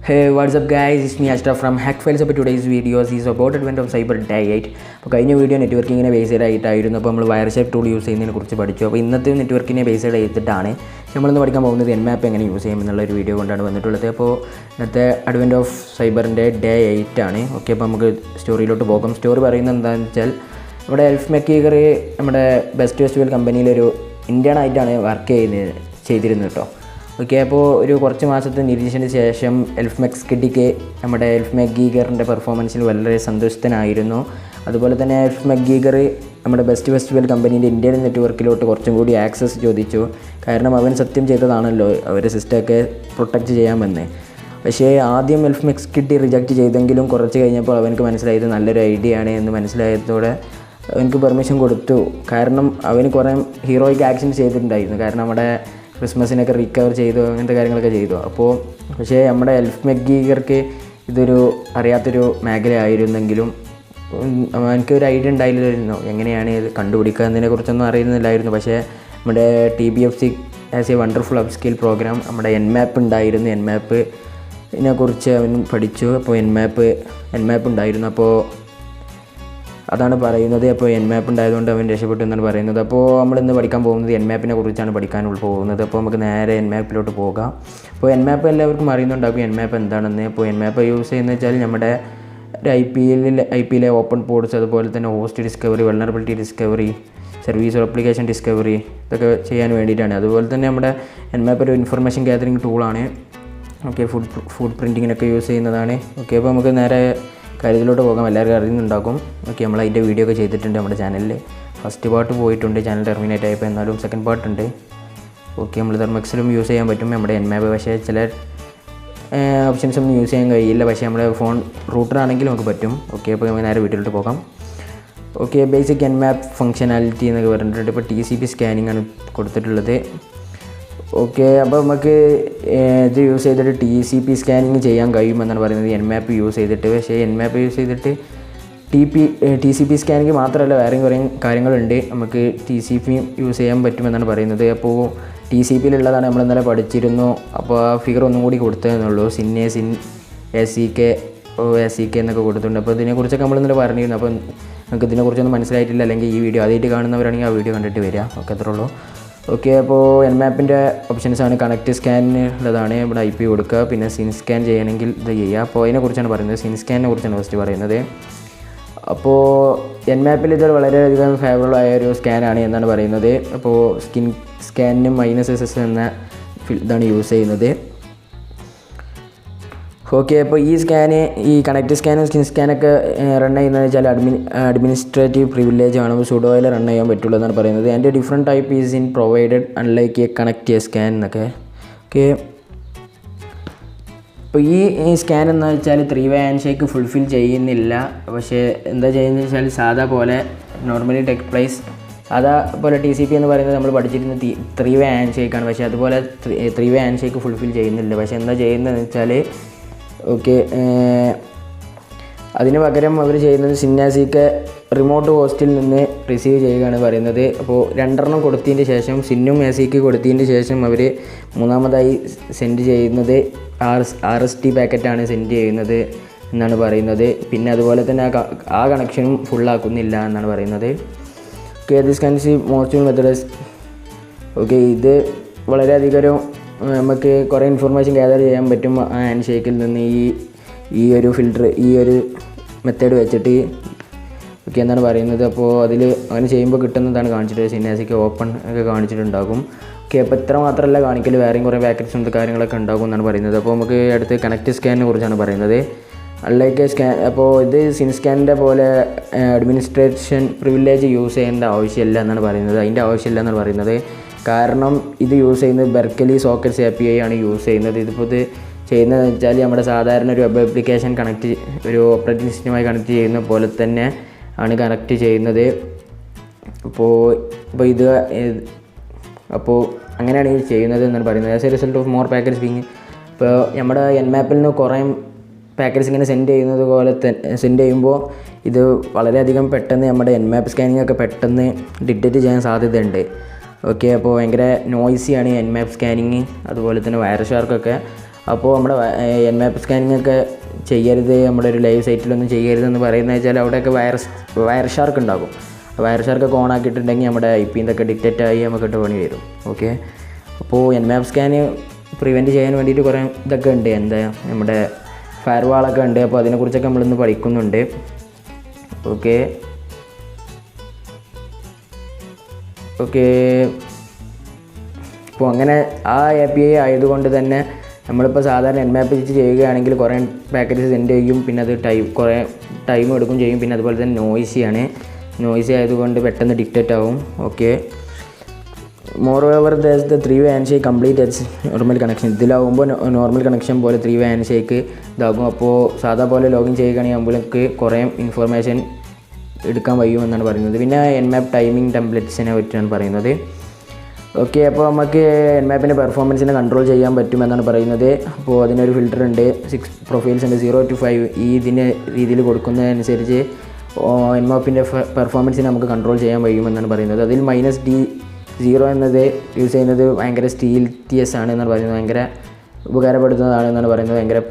Hey, what's up guys? It's me Ashraf from Hackfiles. അപ്പോൾ today's videos is about advent of cyber day 8. അപ്പോൾ കഴിഞ്ഞ video നെറ്റ്വർക്കിങ്ങിനെ based ആയിട്ടായിരുന്നു. അപ്പോൾ നമ്മൾ വയർഷേപ്പ് tool use ചെയ്യുന്നതിനെ കുറിച്ച് പഠിച്ചു. അപ്പോൾ ഇന്നത്തെ നെറ്റ്വർക്കിനെ ബേസ്ഡ് ചെയ്തിട്ടാണ് നമ്മളിന്ന് പഠിക്കാൻ പോകുന്നത് Nmap എങ്ങനെ യൂസ് ചെയ്യും എന്നുള്ളൊരു വീഡിയോ കൊണ്ടാണ് വന്നിട്ടുള്ളത്. അപ്പോൾ ഇന്നത്തെ അഡ്വെൻറ്റ് ഓഫ് സൈബറിൻ്റെ ഡേ 8 ആണ്. ഓക്കെ, അപ്പോൾ നമുക്ക് സ്റ്റോറിയിലോട്ട് പോകാം. സ്റ്റോറി പറയുന്നത് എന്താണെന്ന് വെച്ചാൽ നമ്മുടെ എൽഫ് മെക്കീഗർ നമ്മുടെ ബെസ്റ്റ് ഫെസ്റ്റിവൽ കമ്പനിയിലൊരു ഇന്ത്യൻ ആയിട്ടാണ് വർക്ക് ചെയ്തിരുന്നത് കേട്ടോ. ഓക്കെ, അപ്പോൾ ഒരു കുറച്ച് മാസത്തെ നിരീക്ഷണത്തിന് ശേഷം എൽഫ് മെക്സ്കിഡിക്ക് നമ്മുടെ എൽഫ് മെക്കീഗറിൻ്റെ പെർഫോമൻസിൽ വളരെ സന്തുഷ്ടനായിരുന്നു. അതുപോലെ തന്നെ എൽഫ് മെക്കീഗർ നമ്മുടെ ബെസ്റ്റ് ഫെസ്റ്റിവൽ കമ്പനീൻ്റെ ഇന്ത്യൻ നെറ്റ്വർക്കിലോട്ട് കുറച്ചും കൂടി ആക്സസ് ചോദിച്ചു. കാരണം അവൻ സത്യം ചെയ്തതാണല്ലോ അവരുടെ സിസ്റ്റമൊക്കെ പ്രൊട്ടക്റ്റ് ചെയ്യാമെന്ന്. പക്ഷേ ആദ്യം എൽഫ് മെക്സ്കിഡ് റിജക്റ്റ് ചെയ്തെങ്കിലും കുറച്ച് കഴിഞ്ഞപ്പോൾ അവനക്ക് മനസ്സിലായത് നല്ലൊരു ഐഡിയ ആണ് എന്ന് മനസ്സിലായതോടെ അവനക്ക് പെർമിഷൻ കൊടുത്തു. കാരണം അവന് കുറേ ഹീറോയിക് ആക്ഷൻ ചെയ്തിട്ടുണ്ടായിരുന്നു. കാരണം നമ്മുടെ ക്രിസ്മസിനൊക്കെ റിക്കവർ ചെയ്തു, അങ്ങനത്തെ കാര്യങ്ങളൊക്കെ ചെയ്തു. അപ്പോൾ പക്ഷേ നമ്മുടെ എൽഫ് മെക്കീഗർക്ക് ഇതൊരു അറിയാത്തൊരു മേഖലയായിരുന്നെങ്കിലും എനിക്കൊരു ഐഡിയ ഉണ്ടായില്ലായിരുന്നു എങ്ങനെയാണ് ഇത് കണ്ടുപിടിക്കുക എന്നതിനെക്കുറിച്ചൊന്നും അറിയുന്നില്ലായിരുന്നു. പക്ഷേ നമ്മുടെ TBFC as a wonderful upskill program നമ്മുടെ Nmap ഉണ്ടായിരുന്നു. Nmap കുറിച്ച് അവൻ പഠിച്ചു. അപ്പോൾ Nmap ഉണ്ടായിരുന്നു. അപ്പോൾ അതാണ് പറയുന്നത്. അപ്പോൾ Nmap ഉണ്ടായതുകൊണ്ട് അവൻ രക്ഷപ്പെട്ടു എന്നാണ് പറയുന്നത്. അപ്പോൾ നമ്മളിന്ന് പഠിക്കാൻ പോകുന്നത് Nmap കുറിച്ചാണ് പഠിക്കാൻ പോകുന്നത്. അപ്പോൾ നമുക്ക് നേരെ Nmap പോകാം. അപ്പോൾ Nmap എല്ലാവർക്കും അറിയുന്നുണ്ടാകും Nmap എന്താണെന്ന്. അപ്പോൾ Nmap യൂസ് ചെയ്യുന്നത് വെച്ചാൽ നമ്മുടെ ഒരു IP-യിലെ ഓപ്പൺ പോർട്സ്, അതുപോലെ തന്നെ host discovery, vulnerability discovery, service application discovery ഇതൊക്കെ ചെയ്യാൻ വേണ്ടിയിട്ടാണ്. അതുപോലെ തന്നെ നമ്മുടെ Nmap ഒരു ഇൻഫർമേഷൻ ഗ്യാതറിംഗ് ടൂളാണ്. ഓക്കെ, ഫുഡ് പ്രിൻറ്റിങ്ങിനൊക്കെ യൂസ് ചെയ്യുന്നതാണ്. ഓക്കെ, അപ്പോൾ നമുക്ക് നേരെ കാര്യത്തിലോട്ട് പോകാം. എല്ലാവർക്കും അറിയുന്നുണ്ടാകും. ഓക്കെ, നമ്മൾ അതിൻ്റെ വീഡിയോ ഒക്കെ ചെയ്തിട്ടുണ്ട് നമ്മുടെ ചാനലിൽ. ഫസ്റ്റ് പാർട്ട് പോയിട്ടുണ്ട്, ചാനൽ ടെർമിനേറ്റ് ആയപ്പോൾ. എന്നാലും സെക്കൻഡ് പാർട്ട് ഉണ്ട്. ഓക്കെ, നമ്മൾ തെർമെക്സിലും യൂസ് ചെയ്യാൻ പറ്റും നമ്മുടെ Nmap. പക്ഷേ ചില ഓപ്ഷൻസ് ഒന്നും യൂസ് ചെയ്യാൻ കഴിയില്ല. പക്ഷേ നമ്മുടെ ഫോൺ റൂട്ടറാണെങ്കിലും നമുക്ക് പറ്റും. ഓക്കെ, അപ്പോൾ നമുക്ക് നേരെ വീട്ടിലോട്ട് പോകാം. ഓക്കെ, ബേസിക് Nmap ഫംഗ്ഷനാലിറ്റി എന്നൊക്കെ പറഞ്ഞിട്ടുണ്ട്. ഇപ്പോൾ TCP സ്കാനിങ് ആണ് കൊടുത്തിട്ടുള്ളത്. ഓക്കെ, അപ്പോൾ നമുക്ക് ഇത് യൂസ് ചെയ്തിട്ട് TCP സ്കാനിങ് ചെയ്യാൻ കഴിയുമെന്നാണ് പറയുന്നത് Nmap യൂസ് ചെയ്തിട്ട്. പക്ഷേ Nmap യൂസ് ചെയ്തിട്ട് TCP സ്കാനിങ് മാത്രമല്ല വേറെയും കുറേ കാര്യങ്ങളുണ്ട്. നമുക്ക് TCP യൂസ് ചെയ്യാൻ പറ്റുമെന്നാണ് പറയുന്നത്. അപ്പോൾ TCPയിലുള്ളതാണ് നമ്മൾ ഇന്നലെ പഠിച്ചിരുന്നു. അപ്പോൾ ആ ഫിഗർ ഒന്നും കൂടി കൊടുത്തതെന്നുള്ളൂ. SIN ACK എന്നൊക്കെ കൊടുത്തിട്ടുണ്ട്. അപ്പോൾ ഇതിനെക്കുറിച്ചൊക്കെ നമ്മൾ ഇന്നലെ പറഞ്ഞിരുന്നു. അപ്പോൾ നമുക്ക് ഇതിനെക്കുറിച്ചൊന്നും മനസ്സിലായിട്ടില്ല, അല്ലെങ്കിൽ ഈ വീഡിയോ ആദ്യമായിട്ട് കാണുന്നവരാണെങ്കിൽ ആ വീഡിയോ കണ്ടിട്ട് വരിക. ഓക്കെ, അത്രേ ഉള്ളൂ. ഓക്കെ, അപ്പോൾ Nmapൻ്റെ ഓപ്ഷൻസാണ് കണക്റ്റ് സ്കാനിനുള്ളതാണ്. ഇവിടെ IP കൊടുക്കുക, പിന്നെ SIN സ്കാൻ ചെയ്യണമെങ്കിൽ ഇത് ചെയ്യുക. അപ്പോൾ അതിനെക്കുറിച്ചാണ് പറയുന്നത്. SIN സ്കാനിനെ കുറിച്ചാണ് ഫസ്റ്റ് പറയുന്നത്. അപ്പോൾ Nmapൽ ഇത് വളരെയധികം ഫേവറബിൾ ആയ ഒരു സ്കാനാണ് എന്നാണ് പറയുന്നത്. അപ്പോൾ സ്കിൻ സ്കാനിനും -SS എന്ന ഇതാണ് യൂസ് ചെയ്യുന്നത്. ഓക്കെ, അപ്പോൾ ഈ കണക്റ്റ് സ്കാനും സ്കിൻ സ്കാനൊക്കെ റൺ ചെയ്യുന്നത് വെച്ചാൽ അഡ്മിനിസ്ട്രേറ്റീവ് പ്രിവിലേജ് ആണ്. സുഡോയിൽ റൺ ചെയ്യാൻ പറ്റുള്ളൂ എന്നാണ് പറയുന്നത്. And different type is in provided unlike A connect scan എന്നൊക്കെ. ഓക്കെ, അപ്പോൾ ഈ സ്കാൻ എന്ന് വെച്ചാൽ 3-way ഹാൻഡ് ഫുൾഫിൽ ചെയ്യുന്നില്ല. പക്ഷേ എന്താ ചെയ്യുന്നത് വെച്ചാൽ സാധാ പോലെ നോർമലി ടെക് പ്ലേസ് സാധാ പോലെ TCP എന്ന് പറയുന്നത് നമ്മൾ പഠിച്ചിരുന്ന 3-way ഹാൻഡ് ആണ്. പക്ഷേ അതുപോലെ 3-way ഹാൻഡ് ഫുൾഫിൽ ചെയ്യുന്നില്ല. പക്ഷേ എന്താ ചെയ്യുന്നതെന്ന് വെച്ചാൽ ഓക്കെ, അതിന് പകരം അവർ ചെയ്യുന്നത് SIN ACK റിമോട്ട് ഹോസ്റ്റിൽ നിന്ന് റിസീവ് ചെയ്യുകയാണ് പറയുന്നത്. അപ്പോൾ 2 കൊടുത്തതിന് ശേഷം SIN-ഉം ACK കൊടുത്തതിന് ശേഷം അവർ മൂന്നാമതായി സെൻഡ് ചെയ്യുന്നത് RST പാക്കറ്റാണ് സെൻഡ് ചെയ്യുന്നത് എന്നാണ് പറയുന്നത്. പിന്നെ അതുപോലെ തന്നെ ആ കണക്ഷനും ഫുള്ളാക്കുന്നില്ല എന്നാണ് പറയുന്നത്. ഓക്കെ, ദിസ് കൺസി മോസ്റ്റ് മെത്തേഡ്സ്. ഓക്കെ, ഇത് വളരെയധികം നമുക്ക് കുറേ ഇൻഫർമേഷൻ ഗ്യാദർ ചെയ്യാൻ പറ്റും ആ ഹാൻഡ് ഷേക്കിൽ നിന്ന് ഈ ഒരു ഫിൽറ്റർ, ഈ ഒരു മെത്തേഡ് വെച്ചിട്ട്. ഓക്കെ എന്നാണ് പറയുന്നത്. അപ്പോൾ അതിൽ അങ്ങനെ ചെയ്യുമ്പോൾ കിട്ടുന്നതാണ് കാണിച്ചിട്ട് SIN ACK ഓപ്പൺ ഒക്കെ കാണിച്ചിട്ടുണ്ടാകും. ഓക്കെ, അപ്പോൾ ഇത്ര മാത്രമല്ല കാണിക്കൽ, വേറെയും കുറേ പാക്കറ്റ്സും കാര്യങ്ങളൊക്കെ ഉണ്ടാകും എന്നാണ് പറയുന്നത്. അപ്പോൾ നമുക്ക് അടുത്ത് കണക്റ്റ് സ്കാനിനെ കുറിച്ചാണ് പറയുന്നത്. അൺലൈക്ക് സ്കാൻ, അപ്പോൾ ഇത് SIN സ്കാനിൻ്റെ പോലെ അഡ്മിനിസ്ട്രേഷൻ പ്രിവിലേജ് യൂസ് ചെയ്യേണ്ട ആവശ്യമില്ല എന്നാണ് പറയുന്നത്. അതിൻ്റെ ആവശ്യമില്ല എന്നാണ് പറയുന്നത്. കാരണം ഇത് യൂസ് ചെയ്യുന്നത് ബെർക്കലി സോക്കറ്റ്സ് API ആണ് യൂസ് ചെയ്യുന്നത്. ഇതിപ്പോൾ ഇത് ചെയ്യുന്നതെന്ന് വെച്ചാൽ നമ്മുടെ സാധാരണ ഒരു വെബ് ആപ്ലിക്കേഷൻ ഒരു ഓപ്പറേറ്റിംഗ് സിസ്റ്റമായി കണക്ട് ചെയ്യുന്ന പോലെ തന്നെ ആണ് കണക്ട് ചെയ്യുന്നത്. അപ്പോൾ അങ്ങനെയാണ് ഇത് ചെയ്യുന്നത് എന്നാണ് പറയുന്നത്. As A result of more packets being, ഇപ്പോൾ നമ്മുടെ Nmapൽ നിന്ന് കുറേ പാക്കറ്റ്സ് ഇങ്ങനെ സെൻഡ് ചെയ്യുമ്പോൾ ഇത് വളരെയധികം പെട്ടെന്ന് നമ്മുടെ Nmap സ്കാനിങ് ഒക്കെ പെട്ടെന്ന് ഡിറ്റക്റ്റ് ചെയ്യാൻ സാധ്യതയുണ്ട്. ഓക്കെ, അപ്പോൾ ഭയങ്കര നോയ്സിയാണ് Nmap സ്കാനിങ്. അതുപോലെ തന്നെ വയർ ഷാർക്കൊക്കെ അപ്പോൾ നമ്മുടെ Nmap സ്കാനിങ് ഒക്കെ ചെയ്യരുത്, നമ്മുടെ ഒരു ലൈവ് സൈറ്റിലൊന്നും ചെയ്യരുതെന്ന് പറയുന്നത് വെച്ചാൽ അവിടെയൊക്കെ വയർ ഷാർക്ക് ഉണ്ടാകും. വയർ ഷാർക്കൊക്കെ ഓൺ ആക്കിയിട്ടുണ്ടെങ്കിൽ നമ്മുടെ IP-ന്നൊക്കെ ഡിറ്റക്റ്റ് ആയി നമുക്കിട്ട് പണി വരും. ഓക്കെ, അപ്പോൾ Nmap സ്കാന് പ്രിവെൻറ്റ് ചെയ്യാൻ വേണ്ടിയിട്ട് കുറേ ഇതൊക്കെ ഉണ്ട്, എന്താ നമ്മുടെ ഫയർവാളൊക്കെ ഉണ്ട്. അപ്പോൾ അതിനെക്കുറിച്ചൊക്കെ നമ്മളിന്ന് പഠിക്കുന്നുണ്ട്. ഓക്കെ, അപ്പോൾ അങ്ങനെ ആ API ആയതുകൊണ്ട് തന്നെ നമ്മളിപ്പോൾ സാധാരണ Nmap ചെയ്യുകയാണെങ്കിൽ കുറേ പാക്കേജ് സെൻഡ് ചെയ്യും, പിന്നെ അത് കുറേ ടൈം എടുക്കും ചെയ്യും. പിന്നെ അതുപോലെ തന്നെ നോയ്സി ആയതുകൊണ്ട് പെട്ടെന്ന് ഡിറ്റക്റ്റ് ആവും. Okay, moreover that's the 3-way handshake complete as normal connection. ഇതിലാവുമ്പോൾ നോർമൽ കണക്ഷൻ പോലെ 3-way handshake ഇതാകും. അപ്പോൾ സാധാ പോലെ ലോഗിൻ ചെയ്യുകയാണെങ്കിൽ നമ്മൾക്ക് കുറേ ഇൻഫർമേഷൻ എടുക്കാൻ കഴിയുമെന്നാണ് പറയുന്നത്. പിന്നെ Nmap ടൈമിംഗ് ടെംപ്ലേറ്റ്സിനെ പറ്റിയാണ് പറയുന്നത്. ഓക്കെ, അപ്പോൾ നമുക്ക് Nmapൻ്റെ പെർഫോമൻസിനെ കൺട്രോൾ ചെയ്യാൻ പറ്റുമെന്നാണ് പറയുന്നത്. അപ്പോൾ അതിനൊരു ഫിൽറ്റർ ഉണ്ട്, 6 പ്രൊഫൈൽസ് ഉണ്ട്, 0 to 5 ഇതിൻ്റെ രീതിയിൽ കൊടുക്കുന്നതനുസരിച്ച് Nmapൻ്റെ പെർഫോമൻസിനെ നമുക്ക് കൺട്രോൾ ചെയ്യാൻ കഴിയുമെന്നാണ് പറയുന്നത്. അതിൽ -D0 എന്നത് യൂസ് ചെയ്യുന്നത് ഭയങ്കര സ്റ്റീൽത്തിയസ് ആണ് എന്നാണ് പറയുന്നത്, ഭയങ്കര ഉപകാരപ്പെടുത്തുന്നതാണെന്നാണ് പറയുന്നത്, ഭയങ്കര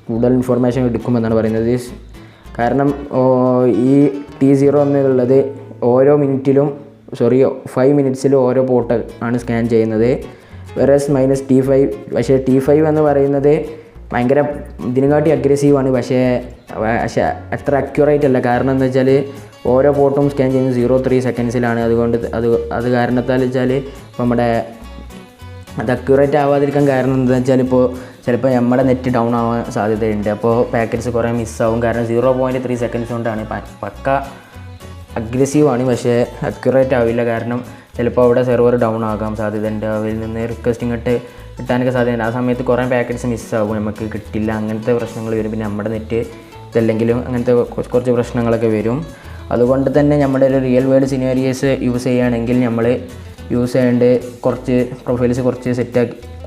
കൂടുതൽ ഇൻഫർമേഷൻ എടുക്കുമെന്നാണ് പറയുന്നത്. കാരണം ഈ T0 എന്നുള്ളത് ഓരോ മിനിറ്റിലും 5 മിനിറ്റ്സിൽ ഓരോ പോർട്ട് ആണ് സ്കാൻ ചെയ്യുന്നത്. വെറസ് -T5, പക്ഷേ T5 എന്ന് പറയുന്നത് ഭയങ്കര ഇതിനെക്കാട്ടി അഗ്രസീവാണ്, പക്ഷേ അത്ര അക്യുറേറ്റ് അല്ല. കാരണം എന്താ വെച്ചാൽ ഓരോ പോർട്ടും സ്കാൻ ചെയ്യുന്നത് 0.3 സെക്കൻഡ്സിലാണ്. അതുകൊണ്ട് അത് കാരണത്താൽ വെച്ചാൽ ഇപ്പോൾ നമ്മുടെ അത് അക്യുറേറ്റ് ആവാതിരിക്കാൻ കാരണം എന്താണെന്ന് വെച്ചാൽ ഇപ്പോൾ ചിലപ്പോൾ നമ്മുടെ നെറ്റ് ഡൗൺ ആവാൻ സാധ്യതയുണ്ട്. അപ്പോൾ പാക്കറ്റ്സ് കുറേ മിസ്സാവും. കാരണം 0.3 സെക്കൻഡ്സ് കൊണ്ടാണ് പക്ക അഗ്രസീവാണ്, പക്ഷേ അക്യുറേറ്റ് ആവില്ല. കാരണം ചിലപ്പോൾ അവിടെ സെർവർ ഡൗൺ ആകാൻ സാധ്യതയുണ്ട്, അവരിൽ നിന്ന് റിക്വസ്റ്റ് ഇങ്ങോട്ട് കിട്ടാനൊക്കെ സാധ്യതയുണ്ട്. ആ സമയത്ത് കുറേ പാക്കറ്റ്സ് മിസ്സാവും, നമുക്ക് കിട്ടില്ല, അങ്ങനത്തെ പ്രശ്നങ്ങൾ വരും. പിന്നെ നമ്മുടെ നെറ്റ് ഇതല്ലെങ്കിലും അങ്ങനത്തെ കുറച്ച് പ്രശ്നങ്ങളൊക്കെ വരും. അതുകൊണ്ട് തന്നെ നമ്മുടെ ഒരു റിയൽ വേൾഡ് സിനാരിയോസ് യൂസ് ചെയ്യുകയാണെങ്കിൽ നമ്മൾ യൂസ് ചെയ്യേണ്ട കുറച്ച് പ്രൊഫൈൽസ്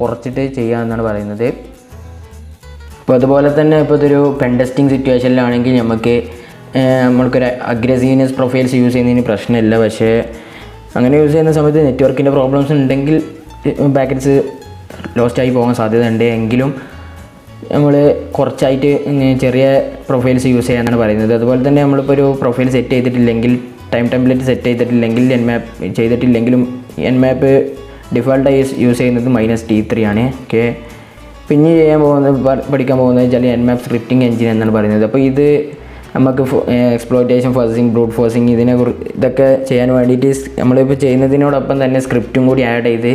കുറച്ചിട്ട് ചെയ്യാമെന്നാണ് പറയുന്നത്. അപ്പോൾ അതുപോലെ തന്നെ ഇപ്പോൾ ഇതൊരു പെൻ ടെസ്റ്റിംഗ് സിറ്റുവേഷനിലാണെങ്കിൽ നമ്മൾക്കൊരു അഗ്രസീവ്നെസ് പ്രൊഫൈൽസ് യൂസ് ചെയ്യുന്നതിന് പ്രശ്നമില്ല. പക്ഷേ അങ്ങനെ യൂസ് ചെയ്യുന്ന സമയത്ത് നെറ്റ്വർക്കിൻ്റെ പ്രോബ്ലംസ് ഉണ്ടെങ്കിൽ പാക്കറ്റ്സ് ലോസ്റ്റായി പോകാൻ സാധ്യതയുണ്ട്. എങ്കിലും നമ്മൾ കുറച്ചായിട്ട് ചെറിയ പ്രൊഫൈൽസ് യൂസ് ചെയ്യാനാണ് പറയുന്നത്. അതുപോലെ തന്നെ നമ്മളിപ്പോൾ ഒരു പ്രൊഫൈൽ സെറ്റ് ചെയ്തിട്ടില്ലെങ്കിൽ, ടൈം ടെംപ്ലേറ്റ് സെറ്റ് ചെയ്തിട്ടില്ലെങ്കിൽ, Nmap ചെയ്തിട്ടില്ലെങ്കിലും Nmap ഡിഫോൾട്ടായി യൂസ് ചെയ്യുന്നത് -T3 ആണ്. ഓക്കെ, പിന്നെ പഠിക്കാൻ പോകുന്നത് വെച്ചാൽ Nmap സ്ക്രിപ്റ്റിംഗ് എഞ്ചിൻ എന്നാണ് പറയുന്നത്. അപ്പോൾ ഇത് നമുക്ക് എക്സ്പ്ലോയിറ്റേഷൻ, ഫസിങ്, ബ്രൂട്ട് ഫോഴ്സിങ് ഇതൊക്കെ ചെയ്യാൻ വേണ്ടിയിട്ട് നമ്മളിപ്പോൾ ചെയ്യുന്നതിനോടൊപ്പം തന്നെ സ്ക്രിപ്റ്റും കൂടി ആഡ് ചെയ്ത്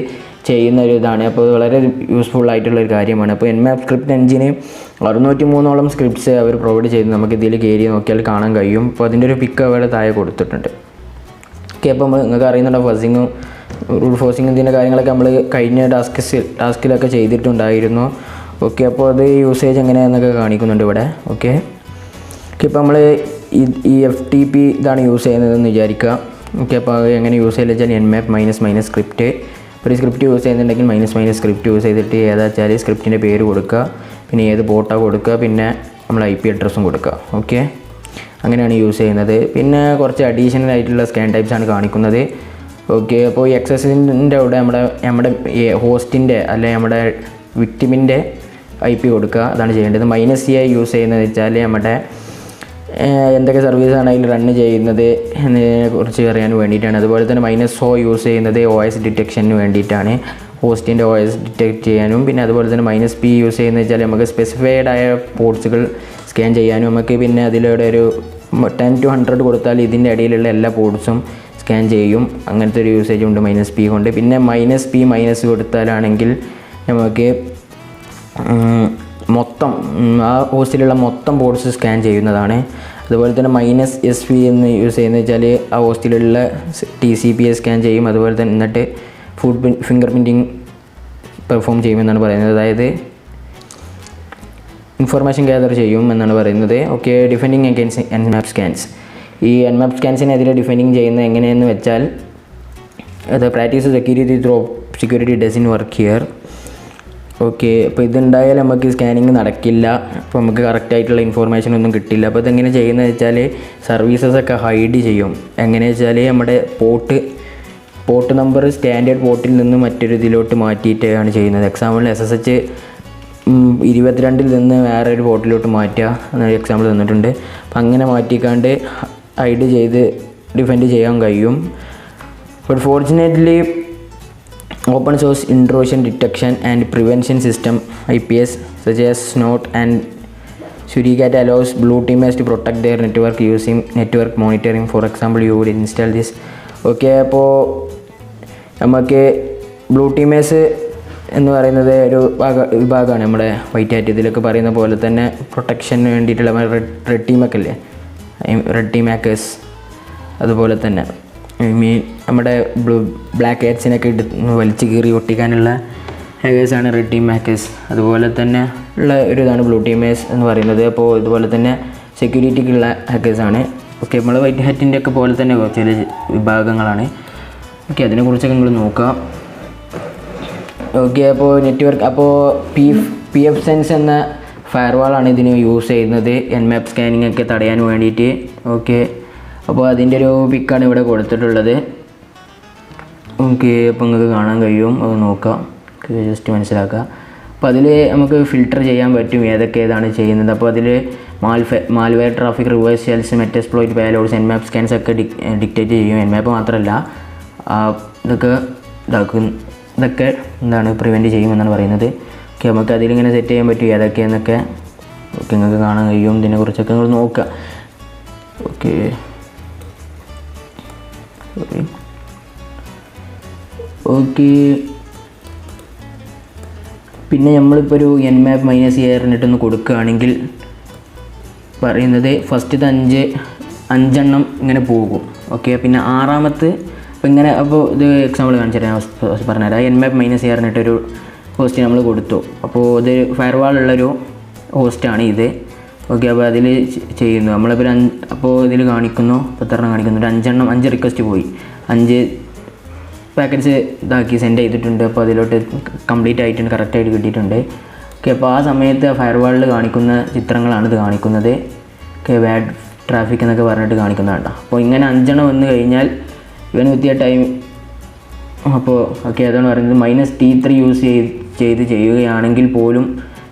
ചെയ്യുന്ന ഒരു ഇതാണ്. അപ്പോൾ വളരെ യൂസ്ഫുൾ ആയിട്ടുള്ളൊരു കാര്യമാണ്. അപ്പോൾ Nmap സ്ക്രിപ്റ്റ് എഞ്ചിന് 603ഓളം സ്ക്രിപ്റ്റ്സ് അവർ പ്രൊവൈഡ് ചെയ്ത് നമുക്ക് ഇതിൽ കയറി നോക്കിയാൽ കാണാൻ കഴിയും. അപ്പോൾ അതിൻ്റെ ഒരു പിക്ക് അവിടെ താഴെ കൊടുത്തിട്ടുണ്ട്. ഓക്കെ, അപ്പോൾ നിങ്ങൾക്ക് അറിയുന്നുണ്ടോ ഫസിങ്ങും ബ്രൂട്ട് ഫോഴ്സിങ് ഇതിൻ്റെ കാര്യങ്ങളൊക്കെ നമ്മൾ കഴിഞ്ഞ ടാസ്കിലൊക്കെ ചെയ്തിട്ടുണ്ടായിരുന്നു. ഓക്കെ, അപ്പോൾ അത് യൂസേജ് എങ്ങനെയാണെന്നൊക്കെ കാണിക്കുന്നുണ്ട് ഇവിടെ. ഓക്കെ, ഇപ്പോൾ നമ്മൾ ഈ FTP ഇതാണ് യൂസ് ചെയ്യുന്നതെന്ന് വിചാരിക്കുക. ഓക്കെ, അപ്പോൾ അത് എങ്ങനെ യൂസ് ചെയ്യില്ല വെച്ചാൽ Nmap സ്ക്രിപ്റ്റ്, ഒരു സ്ക്രിപ്റ്റ് യൂസ് ചെയ്യുന്നുണ്ടെങ്കിൽ സ്ക്രിപ്റ്റ് യൂസ് ചെയ്തിട്ട് ഏതാ വെച്ചാൽ സ്ക്രിപ്റ്റിൻ്റെ പേര് കൊടുക്കുക, പിന്നെ ഏത് പോർട്ടാണ് കൊടുക്കുക, പിന്നെ നമ്മൾ IP അഡ്രസ്സും കൊടുക്കുക. ഓക്കെ, അങ്ങനെയാണ് യൂസ് ചെയ്യുന്നത്. പിന്നെ കുറച്ച് അഡീഷണൽ ആയിട്ടുള്ള സ്കാൻ ടൈപ്സ് ആണ് കാണിക്കുന്നത്. ഓക്കെ, അപ്പോൾ XSSൻ്റെ അവിടെ നമ്മുടെ ഹോസ്റ്റിൻ്റെ അല്ലെങ്കിൽ നമ്മുടെ വിക്ടിമിൻ്റെ IP കൊടുക്കുക, അതാണ് ചെയ്യേണ്ടത്. -CI യൂസ് ചെയ്യുന്നത് വെച്ചാൽ നമ്മുടെ എന്തൊക്കെ സർവീസാണ് അതിൽ റൺ ചെയ്യുന്നത് എന്നതിനെക്കുറിച്ച് അറിയാൻ വേണ്ടിയിട്ടാണ്. അതുപോലെ തന്നെ -O യൂസ് ചെയ്യുന്നത് OS ഡിറ്റക്ഷന് വേണ്ടിയിട്ടാണ്, ഹോസ്റ്റിൻ്റെ OS ഡിറ്റക്ട് ചെയ്യാനും. പിന്നെ അതുപോലെ തന്നെ -P യൂസ് ചെയ്യുന്നത് വെച്ചാൽ നമുക്ക് സ്പെസിഫൈഡ് ആയ പോർട്സുകൾ സ്കാൻ ചെയ്യാനും. നമുക്ക് പിന്നെ അതിലൂടെ ഒരു 10 to 100 കൊടുത്താൽ ഇതിൻ്റെ ഇടയിലുള്ള എല്ലാ പോർട്സും സ്കാൻ ചെയ്യും. അങ്ങനത്തെ ഒരു യൂസേജ് ഉണ്ട് -P കൊണ്ട്. പിന്നെ -P കൊടുത്താലാണെങ്കിൽ നമുക്ക് മൊത്തം ആ ഹോസ്റ്റിലുള്ള മൊത്തം പോർട്സ് സ്കാൻ ചെയ്യുന്നതാണ്. അതുപോലെ തന്നെ -SV എന്ന് യൂസ് ചെയ്യുന്നത് വെച്ചാൽ ആ ഹോസ്റ്റിലുള്ള TCP സ്കാൻ ചെയ്യും. അതുപോലെ തന്നെ എന്നിട്ട് ഫിംഗർ പ്രിൻറ്റിങ് പെർഫോം ചെയ്യുമെന്നാണ് പറയുന്നത്, അതായത് ഇൻഫർമേഷൻ ഗ്യാദർ ചെയ്യും എന്നാണ് പറയുന്നത്. Okay, defending against Nmap scans. ഈ Nmap സ്കാൻസിനെതിരെ ഡിഫെൻഡിങ് ചെയ്യുന്നത് എങ്ങനെയെന്ന് വെച്ചാൽ അത് practice security dozen work here. Okay, അപ്പോൾ ഇതുണ്ടായാൽ നമുക്ക് സ്കാനിങ് നടക്കില്ല, അപ്പോൾ നമുക്ക് കറക്റ്റായിട്ടുള്ള ഇൻഫോർമേഷൻ ഒന്നും കിട്ടില്ല. അപ്പോൾ ഇതെങ്ങനെ ചെയ്യുന്നത് വെച്ചാൽ സർവീസസൊക്കെ ഹൈഡ് ചെയ്യും. എങ്ങനെ വെച്ചാൽ നമ്മുടെ പോർട്ട് നമ്പർ സ്റ്റാൻഡേർഡ് പോർട്ടിൽ നിന്ന് മറ്റൊരു ഇതിലോട്ട് മാറ്റിയിട്ടാണ് ചെയ്യുന്നത്. എക്സാമ്പിൾ SSH 22-ൽ നിന്ന് വേറൊരു പോർട്ടിലോട്ട് മാറ്റുക എന്നൊരു എക്സാമ്പിൾ തന്നിട്ടുണ്ട്. അപ്പം അങ്ങനെ മാറ്റിക്കാണ്ട് ഹൈഡ് ചെയ്ത് ഡിഫെൻഡ് ചെയ്യാൻ കഴിയും. But fortunately open source intrusion detection and prevention system IPS such as SNOT and Suricata allows blue teamers to protect their network using network monitoring. For example, you would install this. Okay, അപ്പോൾ നമുക്ക് blue ടീമേഴ്സ് എന്ന് പറയുന്നത് ഒരു വിഭാഗമാണ് നമ്മുടെ white hat. ഇതിലൊക്കെ പറയുന്ന പോലെ തന്നെ പ്രൊട്ടക്ഷന് വേണ്ടിയിട്ടുള്ള റെഡ് ടീമൊക്കെ ഇല്ലേ, റെഡ് ടീം ഹാക്കേഴ്സ്. അതുപോലെ തന്നെ നമ്മുടെ ബ്ലാക്ക് ഹാറ്റ്സിനൊക്കെ വലിച്ചു കീറി ഒട്ടിക്കാനുള്ള ഹാക്കേഴ്സാണ് റെഡ് ടീം ഹാക്കേഴ്സ്. അതുപോലെ തന്നെ ഉള്ള ഒരു ഇതാണ് ബ്ലൂ ടീമേഴ്സ് എന്ന് പറയുന്നത്. അപ്പോൾ ഇതുപോലെ തന്നെ സെക്യൂരിറ്റിക്കുള്ള ഹാക്കേഴ്സാണ്. ഓക്കെ, നമ്മൾ വൈറ്റ് ഹാറ്റിൻ്റെ ഒക്കെ പോലെ തന്നെ ചില വിഭാഗങ്ങളാണ്. ഓക്കെ, അതിനെക്കുറിച്ചൊക്കെ നിങ്ങൾ നോക്കുക. ഓക്കെ, അപ്പോൾ നെറ്റ്വർക്ക് അപ്പോൾ PFSense എന്ന ഫയർവാളാണ് ഇതിന് യൂസ് ചെയ്യുന്നത് Nmap സ്കാനിങ് ഒക്കെ തടയാൻ വേണ്ടിയിട്ട്. ഓക്കെ, അപ്പോൾ അതിൻ്റെ ഒരു പിക്കാണ് ഇവിടെ കൊടുത്തിട്ടുള്ളത്. ഓക്കെ, അപ്പോൾ നിങ്ങൾക്ക് കാണാൻ കഴിയും, അത് നോക്കാം, ജസ്റ്റ് മനസ്സിലാക്കുക. അപ്പോൾ അതിൽ നമുക്ക് ഫിൽട്ടർ ചെയ്യാൻ പറ്റും ഏതാണ് ചെയ്യുന്നത്. അപ്പോൾ അതിൽ malware traffic, reverse shells, Metasploit payloads, Nmap scans ഒക്കെ ഡിക്റ്റേറ്റ് ചെയ്യും. Nmap മാത്രമല്ല ഇതൊക്കെ എന്താണ് പ്രിവെൻറ്റ് ചെയ്യുമെന്നാണ് പറയുന്നത്. ഓക്കെ, നമുക്ക് അതിലിങ്ങനെ സെറ്റ് ചെയ്യാൻ പറ്റും ഏതൊക്കെയെന്നൊക്കെ. ഓക്കെ, നിങ്ങൾക്ക് കാണാൻ കഴിയും. ഇതിനെക്കുറിച്ചൊക്കെ നിങ്ങൾ നോക്കുക. ഓക്കെ, ഓക്കെ, പിന്നെ നമ്മളിപ്പോൾ ഒരു Nmap -A പറഞ്ഞിട്ടൊന്ന് കൊടുക്കുകയാണെങ്കിൽ പറയുന്നത് ഫസ്റ്റത്തെ 5 ഇങ്ങനെ പോകും. ഓക്കെ, പിന്നെ 6ാമത്തെ അപ്പോൾ ഇങ്ങനെ. അപ്പോൾ ഇത് എക്സാമ്പിൾ കാണിച്ചു തരാം, പറഞ്ഞുതരാം. Nmap -A പറഞ്ഞിട്ടൊരു ഹോസ്റ്റ് നമ്മൾ കൊടുത്തു. അപ്പോൾ ഇത് ഫയർവാളുള്ളൊരു ഹോസ്റ്റാണ് ഇത്. ഓക്കെ, അപ്പോൾ അതിൽ ചെയ്യുന്നു നമ്മളിപ്പോൾ അപ്പോൾ ഇതിൽ കാണിക്കുന്നു, 10 കാണിക്കുന്നു, ഒരു 5 റിക്വസ്റ്റ് പോയി, 5 പാക്കറ്റ്സ് ഇതാക്കി സെൻഡ് ചെയ്തിട്ടുണ്ട്. അപ്പോൾ അതിലോട്ട് കംപ്ലീറ്റ് ആയിട്ടുണ്ട്, കറക്റ്റായിട്ട് കിട്ടിയിട്ടുണ്ട്. ഓക്കെ, അപ്പോൾ ആ സമയത്ത് ഫയർവാളിൽ കാണിക്കുന്ന ചിത്രങ്ങളാണ് ഇത് കാണിക്കുന്നത്. ഓക്കെ, ബാഡ് ട്രാഫിക് എന്നൊക്കെ പറഞ്ഞിട്ട് കാണിക്കുന്നതാണ്. അപ്പോൾ ഇങ്ങനെ 5 വന്നു കഴിഞ്ഞാൽ ഇവന് എത്തിയ ടൈം. അപ്പോൾ ഓക്കെ, അതാണ് പറയുന്നത് -T3 യൂസ് ചെയ്ത് ചെയ്യുകയാണെങ്കിൽ പോലും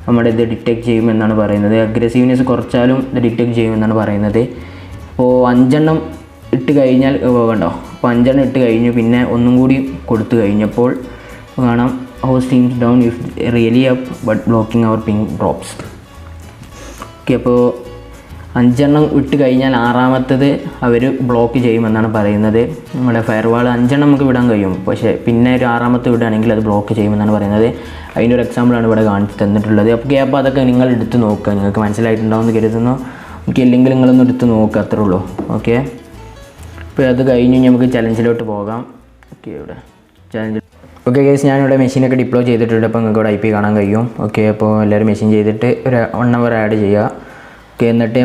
നമ്മുടെ ഇത് ഡിറ്റക്റ്റ് ചെയ്യുമെന്നാണ് പറയുന്നത്. അഗ്രസീവ്നെസ് കുറച്ചാലും ഇത് ഡിറ്റക്റ്റ് ചെയ്യുമെന്നാണ് പറയുന്നത്. അപ്പോൾ 5 ഇട്ട് കഴിഞ്ഞാൽ കണ്ടോ, അപ്പോൾ 5 ഇട്ട് കഴിഞ്ഞു. പിന്നെ ഒന്നും കൂടി കൊടുത്തു കഴിഞ്ഞപ്പോൾ കാണാം host seems down if really up but blocking our ping probes. Okay, അപ്പോൾ 5 ഇട്ട് കഴിഞ്ഞാൽ 6ാമത്തത് അവർ ബ്ലോക്ക് ചെയ്യുമെന്നാണ് പറയുന്നത്. നമ്മുടെ ഫയർവാൾ 5 നമുക്ക് വിടാൻ കഴിയും, പക്ഷേ പിന്നെ ഒരു 6ാമത്തെ വിടുകയാണെങ്കിൽ അത് ബ്ലോക്ക് ചെയ്യുമെന്നാണ് പറയുന്നത്. അതിൻ്റെ ഒരു എക്സാമ്പിളാണ് ഇവിടെ കാണിച്ച് തന്നിട്ടുള്ളത്. അപ്പോൾ അതൊക്കെ നിങ്ങൾ എടുത്ത് നോക്കുക, നിങ്ങൾക്ക് മനസ്സിലായിട്ടുണ്ടാവുമെന്ന് കരുതുന്നു. ഓക്കെ, അല്ലെങ്കിൽ നിങ്ങളൊന്ന് എടുത്ത് നോക്കുക, അത്രേ ഉള്ളൂ. ഓക്കെ, അപ്പോൾ അത് കഴിഞ്ഞ് നമുക്ക് ചലഞ്ചിലോട്ട് പോകാം. ഓക്കെ, ഇവിടെ ചലഞ്ച്. ഓക്കെ ഗൈസ്, ഞാനിവിടെ മെഷീനൊക്കെ ഡിപ്ലോയ് ചെയ്തിട്ടുണ്ട്. അപ്പോൾ നിങ്ങൾക്ക് ഇവിടെ IP കാണാൻ കഴിയും. ഓക്കെ, അപ്പോൾ എല്ലാവരും മെഷീൻ ചെയ്തിട്ട് ഒരു 1 അവർ ആഡ് ചെയ്യുക. ഓക്കെ, എന്നിട്ട്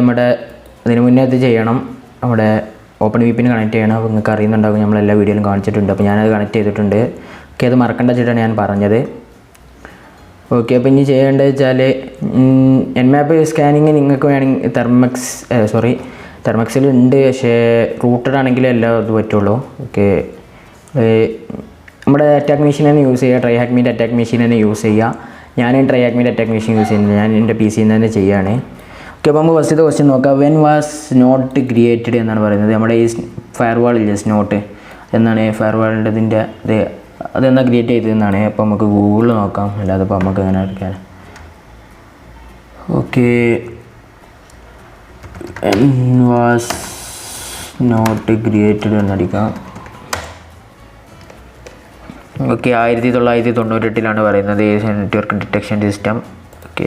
അതിന് മുന്നേ ഇത് ചെയ്യണം, നമ്മുടെ OpenVPN കണക്ട് ചെയ്യണം. അപ്പോൾ നിങ്ങൾക്ക് അറിയുന്നുണ്ടാകും, നമ്മളെല്ലാ വീഡിയോയിലും കാണിച്ചിട്ടുണ്ട്. അപ്പോൾ ഞാനത് കണക്ട് ചെയ്തിട്ടുണ്ട്. ഓക്കെ, അത് മറക്കേണ്ട വെച്ചിട്ടാണ് ഞാൻ പറഞ്ഞത്. ഓക്കെ, അപ്പോൾ ഇനി ചെയ്യേണ്ടത് വെച്ചാൽ Nmap സ്കാനിങ് നിങ്ങൾക്ക് വേണമെങ്കിൽ തെർമക്സിലുണ്ട്, പക്ഷേ റൂട്ടഡ് ആണെങ്കിൽ എല്ലാം അത് പറ്റുള്ളൂ. ഓക്കെ, നമ്മുടെ അറ്റാക്ക് മെഷീൻ തന്നെ യൂസ് ചെയ്യുക, ട്രൈഹാക്മീൻ്റെ അറ്റാക്ക് മെഷീൻ തന്നെ യൂസ് ചെയ്യുക. ഞാൻ ട്രൈഹാക്മീൻ്റെ അറ്റാക്ക് മെഷീൻ യൂസ് ചെയ്യുന്നത്, ഞാൻ എൻ്റെ PC യിൽ തന്നെ ചെയ്യുകയാണ്. ഓക്കെ, അപ്പോൾ നമുക്ക് ഫസ്റ്റത്തെ ക്വസ്റ്റ്യൻ നോക്കാം. വെൻ വാസ് സ്നോട്ട് ക്രിയേറ്റഡ് എന്നാണ് പറയുന്നത്. നമ്മുടെ ഈ ഫയർവാൾ ഇല്ലേ, സ്നോട്ട് എന്നാണ് ഫയർവാളിൻ്റെ ഇതിൻ്റെ അതെന്നാ ക്രിയേറ്റ് ചെയ്തതെന്നാണ്. അപ്പോൾ നമുക്ക് ഗൂഗിളിൽ നോക്കാം, അല്ലാതെ ഇപ്പോൾ നമുക്ക് എങ്ങനെ എടുക്കാൻ. ഓക്കെ, വാസ് നോട്ട് ക്രിയേറ്റഡ് എന്നടിക്കാം. ഓക്കെ, 1998 പറയുന്നത് നെറ്റ്വർക്ക് ഡിറ്റക്ഷൻ സിസ്റ്റം. ഓക്കെ,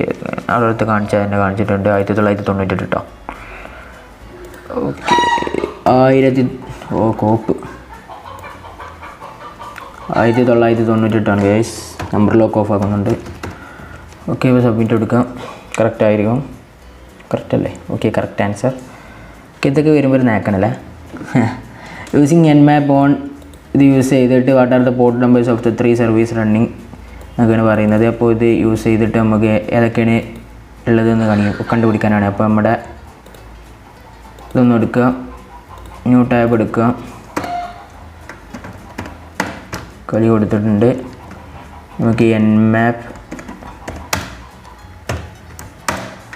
അവിടെ കാണിച്ചിട്ടുണ്ട് 1998 കേട്ടോ. Okay, 1998 guys. Number lock off ആക്കുന്നുണ്ട്. ഓക്കെ, ഇപ്പോൾ സബ്മിറ്റ് എടുക്കാം. കറക്റ്റ് ആയിരിക്കും, കറക്റ്റ് അല്ലേ? Okay, correct answer. ഓക്കെ, ഇതൊക്കെ വരുമ്പോൾ ഒരു നാക്കണല്ലേ. യൂസിങ് Nmap ഓൺ ഇത് യൂസ് ചെയ്തിട്ട് what are the port numbers of the 3 service running എന്നൊക്കെയാണ് പറയുന്നത്. അപ്പോൾ ഇത് യൂസ് ചെയ്തിട്ട് നമുക്ക് ഏതൊക്കെയാണ് ഉള്ളതെന്ന് കണ്ടുപിടിക്കാനാണ്. അപ്പോൾ നമ്മുടെ ഇതൊന്നും എടുക്കുക, ന്യൂ ടാബ് എടുക്കുക, കളി കൊടുത്തിട്ടുണ്ട്. നമുക്ക് Nmap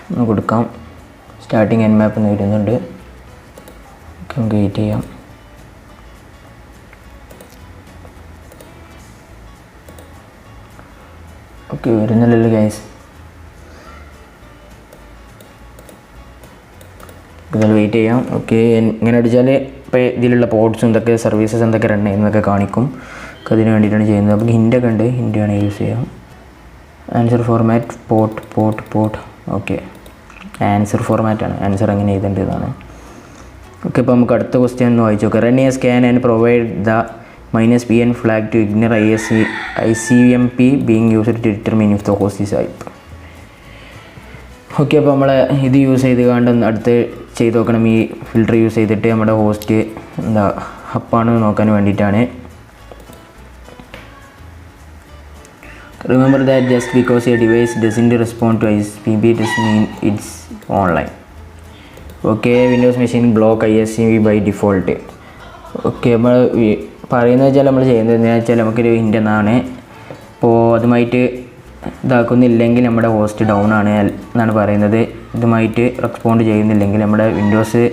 ഒന്ന് കൊടുക്കാം. സ്റ്റാർട്ടിങ് എൻമാപ്പ് എന്ന് വരുന്നുണ്ട്. നമുക്ക് വെയിറ്റ് ചെയ്യാം. ഓക്കെ, വരുന്നില്ലല്ലോ ഗൈസ്. ഇതിൽ വെയിറ്റ് ചെയ്യാം. ഓക്കെ, ഇങ്ങനെ അടിച്ചാൽ ഇപ്പോൾ ഇതിലുള്ള പോർട്സും എന്തൊക്കെ സർവീസസ് എന്തൊക്കെ റൺ ചെയ്യുന്നതൊക്കെ കാണിക്കും. അതിന് വേണ്ടിയിട്ടാണ് ചെയ്യുന്നത്. അപ്പോൾ ഹിൻ്റൊക്കെ ഉണ്ട്, ഹിൻ്റ് വേണമെങ്കിൽ യൂസ് ചെയ്യാം. Answer format port. Okay, answer ഫോർമാറ്റാണ്. ആൻസർ എങ്ങനെ എഴുതേണ്ടതാണ്. ഓക്കെ, ഇപ്പോൾ നമുക്ക് അടുത്ത ക്വസ്റ്റ്യൻ ഒന്ന് വായിച്ചു നോക്കാം. Run a scan and provide the -PN flag to ignore ICMP being used to determine if the host is up. Okay, അപ്പോൾ നമ്മൾ ഇത് യൂസ് ചെയ്ത് കണ്ട് അടുത്ത് ചെയ്ത് നോക്കണം. ഈ ഫിൽറ്റർ യൂസ് ചെയ്തിട്ട് നമ്മുടെ ഹോസ്റ്റ് ഹപ്പാണെന്ന് നോക്കാൻ വേണ്ടിയിട്ടാണ്. Remember that just because a device doesn't respond to ICMP doesn't mean it's online. Okay, Windows machine block ICMP by default. Okay, നമ്മൾ പറയുന്നത് വെച്ചാൽ നമ്മൾ ചെയ്യുന്നത് എന്താണെന്ന് വെച്ചാൽ നമുക്കൊരു ഹിൻ്റ് എന്നാണ്. അപ്പോൾ അതുമായിട്ട് ഇതാക്കുന്നില്ലെങ്കിൽ നമ്മുടെ ഹോസ്റ്റ് ഡൗൺ ആണ് എന്നാണ് പറയുന്നത്. ഇതുമായിട്ട് റെസ്പോണ്ട് ചെയ്യുന്നില്ലെങ്കിൽ നമ്മുടെ വിൻഡോസ്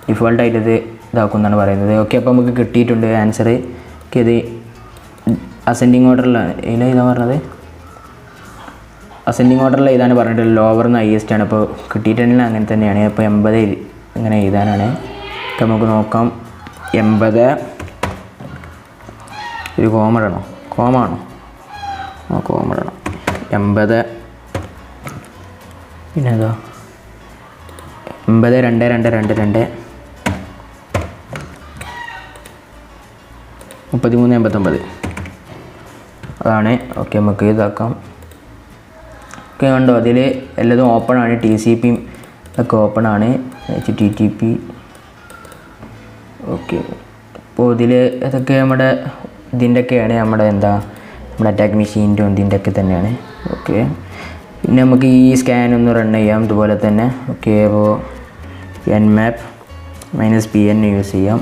ഡിഫോൾട്ടായിട്ട് ഇത് ഇതാക്കും എന്നാണ് പറയുന്നത്. ഓക്കെ, അപ്പോൾ നമുക്ക് കിട്ടിയിട്ടുണ്ട് ആൻസർ. ഓക്കെ, ഇത് അസെൻഡിങ് ഓർഡറിലാണ്. ഇതാണ് പറഞ്ഞത്, അസെൻഡിങ് ഓർഡറിൽ ഇതാണ് പറഞ്ഞിട്ടുള്ളത്. ലോവർ നിന്ന് ഹൈയസ്റ്റ് ആണ്. അപ്പോൾ കിട്ടിയിട്ടുണ്ടെങ്കിൽ അങ്ങനെ തന്നെയാണ്. അപ്പോൾ 80 ഇങ്ങനെ എഴുതാനാണ്. അപ്പോൾ നമുക്ക് നോക്കാം. 80 ഒരു കോമാണോ? കോമഡാണോ? 80 പിന്നെ ഏതാ 80 2 2 2 2 33 89 അതാണ്. ഓക്കെ, നമുക്ക് ഇതാക്കാം. ഓക്കെ, കണ്ടോ അതിൽ എല്ലാതും ഓപ്പണാണ്. TCP ഒക്കെ ഓപ്പണാണ്. HTTP. ഓക്കെ, അപ്പോൾ ഇതിൽ ഇതൊക്കെ നമ്മുടെ ഇതിൻ്റെയൊക്കെയാണ് നമ്മുടെ അറ്റാക്ക് മെഷീൻ്റെ ഇതിൻ്റെയൊക്കെ തന്നെയാണ്. ഓക്കെ, പിന്നെ നമുക്ക് ഈ സ്കാൻ ഒന്ന് റൺ ചെയ്യാം ഇതുപോലെ തന്നെ. ഓക്കെ, അപ്പോൾ nmap -PN യൂസ് ചെയ്യാം.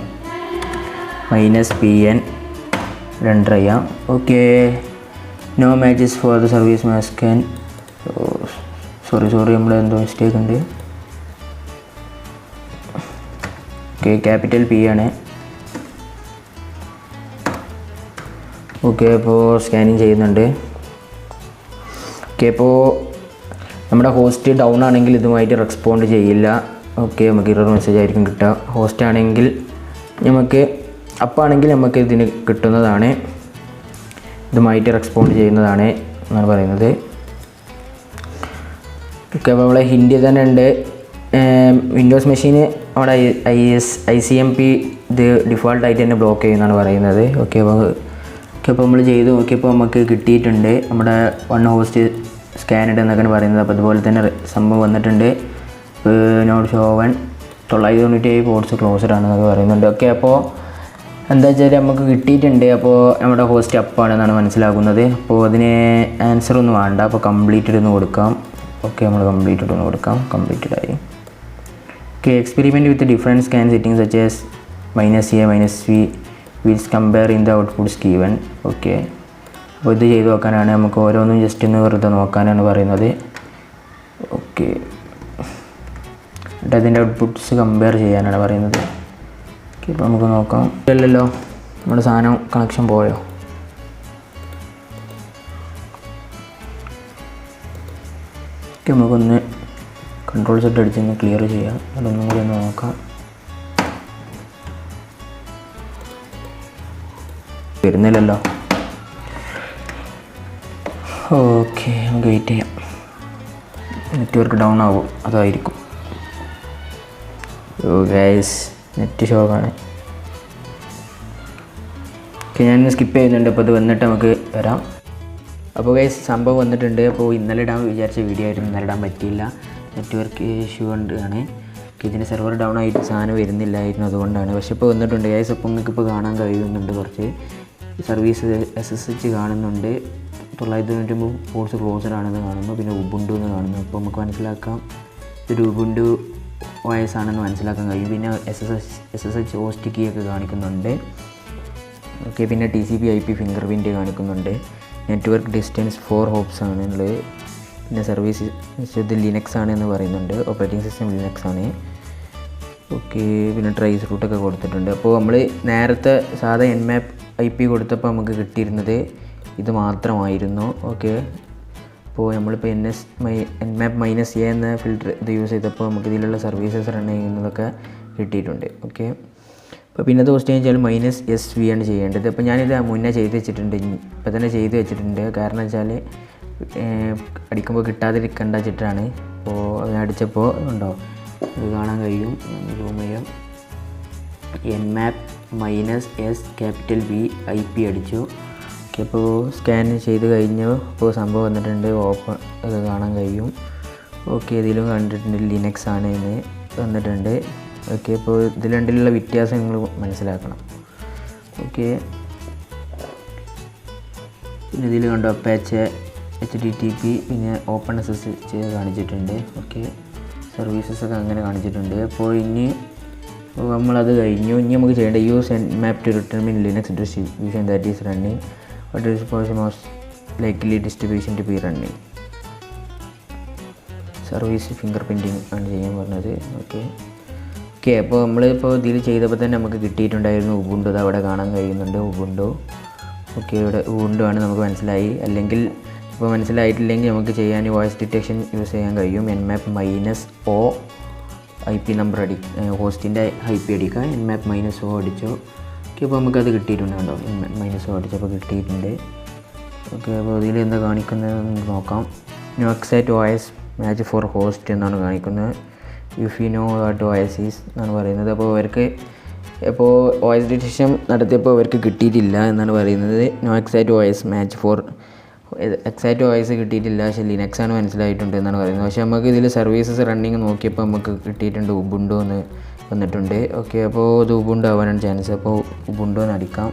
-PN റണ്ടർ ചെയ്യാം. Okay, no matches for the service scan. Sorry നമ്മൾ എന്തോ മിസ്റ്റേക്ക് ഉണ്ട്. ഓക്കെ, ക്യാപിറ്റൽ P ആണ്. ഓക്കെ, അപ്പോൾ സ്കാനിങ് ചെയ്യുന്നുണ്ട്. ഓക്കെ, അപ്പോൾ നമ്മുടെ ഹോസ്റ്റ് ഡൗൺ ആണെങ്കിൽ ഇതുമായിട്ട് റെസ്പോണ്ട് ചെയ്യില്ല. ഓക്കെ, നമുക്ക് ഇറർ മെസ്സേജ് ആയിരിക്കും കിട്ടുക. ഹോസ്റ്റ് ആണെങ്കിൽ നമുക്ക് അപ്പാണെങ്കിൽ നമുക്ക് ഇതിന് കിട്ടുന്നതാണ്, ഇതുമായിട്ട് റെസ്പോണ്ട് ചെയ്യുന്നതാണ് എന്നാണ് പറയുന്നത്. ഓക്കെ, അപ്പോൾ നമ്മളെ ഹിന്ദി തന്നെ ഉണ്ട്. വിൻഡോസ് മെഷീന് നമ്മുടെ ICMP ഇത് ഡിഫോൾട്ടായിട്ട് തന്നെ ബ്ലോക്ക് ചെയ്യുന്നതാണ് പറയുന്നത്. ഓക്കെ, അപ്പോൾ നമ്മൾ ചെയ്ത് നോക്കിയപ്പോൾ നമുക്ക് കിട്ടിയിട്ടുണ്ട്. നമ്മുടെ വൺ ഹോസ്റ്റ് സ്കാനഡ് എന്നൊക്കെയാണ് പറയുന്നത്. അപ്പോൾ അതുപോലെ തന്നെ സംഭവം വന്നിട്ടുണ്ട്. നോട്ട് ഷോവൻ 997 പോർട്സ് ക്ലോസ്ഡ് ആണെന്നൊക്കെ പറയുന്നുണ്ട്. ഓക്കെ, അപ്പോൾ എന്താ വെച്ചാൽ നമുക്ക് കിട്ടിയിട്ടുണ്ട്. അപ്പോൾ നമ്മുടെ ഹോസ്റ്റ് അപ്പാണെന്നാണ് മനസ്സിലാക്കുന്നത്. അപ്പോൾ അതിന് ആൻസർ ഒന്നും വേണ്ട. അപ്പോൾ കംപ്ലീറ്റഡ് ഒന്ന് കൊടുക്കാം. ഓക്കെ, നമ്മൾ കംപ്ലീറ്റഡ് ഒന്ന് കൊടുക്കാം. കംപ്ലീറ്റഡ് ആയി. Okay, experiment with different scan settings such as -A -V which compare in the outputs given. Okay, അപ്പോൾ ഇത് ചെയ്ത് നോക്കാനാണ്. നമുക്ക് ഓരോന്നും ജസ്റ്റ് ഒന്ന് വെറുതെ നോക്കാനാണ് പറയുന്നത്. ഓക്കെ, എന്നിട്ട് അതിൻ്റെ ഔട്ട്പുട്ട്സ് കമ്പയർ ചെയ്യാനാണ് പറയുന്നത്. ഓക്കെ, ഇപ്പോൾ നമുക്ക് നോക്കാം. ഇല്ലല്ലോ, നമ്മുടെ സാധനം കണക്ഷൻ പോയോ? ഓക്കെ, നമുക്കൊന്ന് കൺട്രോൾ സെറ്റ് അടിച്ചൊന്ന് ക്ലിയർ ചെയ്യാം. അതൊന്നും കൂടി ഒന്ന് നോക്കാം. വരുന്നില്ലല്ലോ. ഓക്കെ, നമുക്ക് വെയിറ്റ് ചെയ്യാം. നെറ്റ്വർക്ക് ഡൗൺ ആവും, അതായിരിക്കും. ഗൈസ്, നെറ്റ് ഷോക്കാണ്. ഓക്കെ, ഞാൻ സ്കിപ്പ് ചെയ്യുന്നുണ്ട്. അപ്പോൾ അത് വന്നിട്ട് നമുക്ക് വരാം. അപ്പോൾ ഗൈസ്, സംഭവം വന്നിട്ടുണ്ട്. അപ്പോൾ ഇന്നലെ ഇടാൻ വിചാരിച്ച വീഡിയോ ആയിരുന്നു, ഇന്നലെ ഇടാൻ പറ്റിയില്ല. നെറ്റ്വർക്ക് ഇഷ്യൂ കൊണ്ടാണ്. ഇതിന് സെർവർ ഡൗൺ ആയിട്ട് സാധനം വരുന്നില്ലായിരുന്നു, അതുകൊണ്ടാണ്. പക്ഷേ ഇപ്പോൾ വന്നിട്ടുണ്ട് ഗൈസ്. അപ്പോൾ നിങ്ങൾക്ക് ഇപ്പോൾ കാണാൻ കഴിയുന്നുണ്ട്. കുറച്ച് സർവീസ് SSH കാണുന്നുണ്ട്. 999 പോർട്സ് ക്ലോസ്ഡ് ആണെന്ന് കാണുന്നു. പിന്നെ ഉബുണ്ടു എന്ന് കാണുന്നു. അപ്പോൾ നമുക്ക് മനസ്സിലാക്കാം ഒരു ഉബുണ്ടു OS ആണെന്ന് മനസ്സിലാക്കാൻ കഴിയും. പിന്നെ SSH ഹോസ്റ്റ് കീ ഒക്കെ കാണിക്കുന്നുണ്ട്. ഓക്കെ, പിന്നെ TCP/IP ഫിംഗർ പ്രിൻറ്റ് കാണിക്കുന്നുണ്ട്. നെറ്റ്വർക്ക് ഡിസ്റ്റൻസ് 4 ഹോപ്സ് ആണുള്ളത്. പിന്നെ സർവീസ് ഇത് ലിനക്സ് ആണ് എന്ന് പറയുന്നുണ്ട്, ഓപ്പറേറ്റിംഗ് സിസ്റ്റം ലിനക്സ് ആണ്. ഓക്കെ, പിന്നെ ട്രേസ് റൂട്ടൊക്കെ കൊടുത്തിട്ടുണ്ട്. അപ്പോൾ നമ്മൾ നേരത്തെ സാധാ എൻമാപ്പ് IP കൊടുത്തപ്പോൾ നമുക്ക് കിട്ടിയിരുന്നത് ഇത് മാത്രമായിരുന്നു. ഓക്കെ, അപ്പോൾ നമ്മളിപ്പോൾ എൻമാപ്പ് -A എന്ന ഫിൽറ്റർ ഇത് യൂസ് ചെയ്തപ്പോൾ നമുക്ക് ഇതിലുള്ള സർവീസസ് റൺ ചെയ്യുന്നതൊക്കെ കിട്ടിയിട്ടുണ്ട്. ഓക്കെ, അപ്പോൾ പിന്നത്തെ ക്വസ്റ്റ്യൻ വെച്ചാൽ -SV ആണ് ചെയ്യേണ്ടത്. അപ്പോൾ ഞാനിത് മുന്നേ ചെയ്ത് വെച്ചിട്ടുണ്ട്, ഇപ്പോൾ തന്നെ ചെയ്ത് വെച്ചിട്ടുണ്ട്. കാരണം വെച്ചാൽ അടിക്കുമ്പോൾ കിട്ടാതിരിക്കേണ്ട വെച്ചിട്ടാണ്. അപ്പോൾ അത് അടിച്ചപ്പോൾ ഉണ്ടോ ഇത് കാണാൻ കഴിയും. സൂം ചെയ്യാം. nmap-s IP അടിച്ചു. ഓക്കെ, അപ്പോൾ സ്കാൻ ചെയ്ത് കഴിഞ്ഞു. അപ്പോൾ സംഭവം വന്നിട്ടുണ്ട്, ഓപ്പൺ അത് കാണാൻ കഴിയും. ഓക്കെ, ഇതിലും കണ്ടിട്ടുണ്ട് ലിനക്സ് ആണ് എന്ന് വന്നിട്ടുണ്ട്. ഓക്കെ, അപ്പോൾ ഇതിൽ രണ്ടിലുള്ള വ്യത്യാസം നിങ്ങൾ മനസ്സിലാക്കണം. ഓക്കെ, പിന്നെ ഇതിൽ കണ്ടോ അപ്പാച്ചെ HTTP പിന്നെ OpenSSH ചെയ്ത് കാണിച്ചിട്ടുണ്ട്. ഓക്കെ, സർവീസസൊക്കെ അങ്ങനെ കാണിച്ചിട്ടുണ്ട്. അപ്പോൾ ഇനി നമ്മളത് കഴിഞ്ഞു. ഇനി നമുക്ക് ചെയ്യേണ്ട use nmap to determine Linux distribution that is running, what is the most likely distribution to be running. Service finger printing ആണ് ചെയ്യാൻ പറഞ്ഞത്. ഓക്കെ, അപ്പോൾ നമ്മളിപ്പോൾ ഇതിൽ ചെയ്തപ്പോൾ തന്നെ നമുക്ക് കിട്ടിയിട്ടുണ്ടായിരുന്നു ഉബുണ്ടു. അത് അവിടെ കാണാൻ കഴിയുന്നുണ്ട് ഉബുണ്ടു. ഓക്കെ, ഇവിടെ ഉബുണ്ടു ആണ് നമുക്ക് മനസ്സിലായി. അല്ലെങ്കിൽ ഇപ്പോൾ മനസ്സിലായിട്ടില്ലെങ്കിൽ നമുക്ക് ചെയ്യാൻ വോയിസ് ഡിറ്റക്ഷൻ യൂസ് ചെയ്യാൻ കഴിയും. nmap-o IP നമ്പർ ഹോസ്റ്റിൻ്റെ IP അടിക്കുക. nmap-o അടിച്ചു. ഓക്കെ, അപ്പോൾ നമുക്കത് കിട്ടിയിട്ടുണ്ട്. കേട്ടോ, -o അടിച്ചപ്പോൾ കിട്ടിയിട്ടുണ്ട്. ഓക്കെ, അപ്പോൾ ഇതിൽ എന്താ കാണിക്കുന്നത് നോക്കാം. നോക്സാറ്റ് OS മാച്ച് ഫോർ ഹോസ്റ്റ് എന്നാണ് കാണിക്കുന്നത്. If you know what OS is എന്നാണ് പറയുന്നത്. അപ്പോൾ അവർക്ക് ഇപ്പോൾ OS ഡിറ്റക്ഷൻ നടത്തിയപ്പോൾ അവർക്ക് കിട്ടിയിട്ടില്ല എന്നാണ് പറയുന്നത്. No exact OS match for exact OS കിട്ടിയിട്ടില്ല, പക്ഷേ ലിനക്സ് ആണ് മനസ്സിലായിട്ടുണ്ട് എന്നാണ് പറയുന്നത്. പക്ഷേ നമുക്ക് ഇതിൽ സർവീസസ് റണ്ണിങ് നോക്കിയപ്പോൾ നമുക്ക് കിട്ടിയിട്ടുണ്ട് ഉബുണ്ടു എന്ന് വന്നിട്ടുണ്ട്. ഓക്കെ, അപ്പോൾ ഇത് ഉബുണ്ടു ആവാനാണ് ചാൻസ്. അപ്പോൾ ഉബുണ്ടു എന്ന് അടിക്കാം.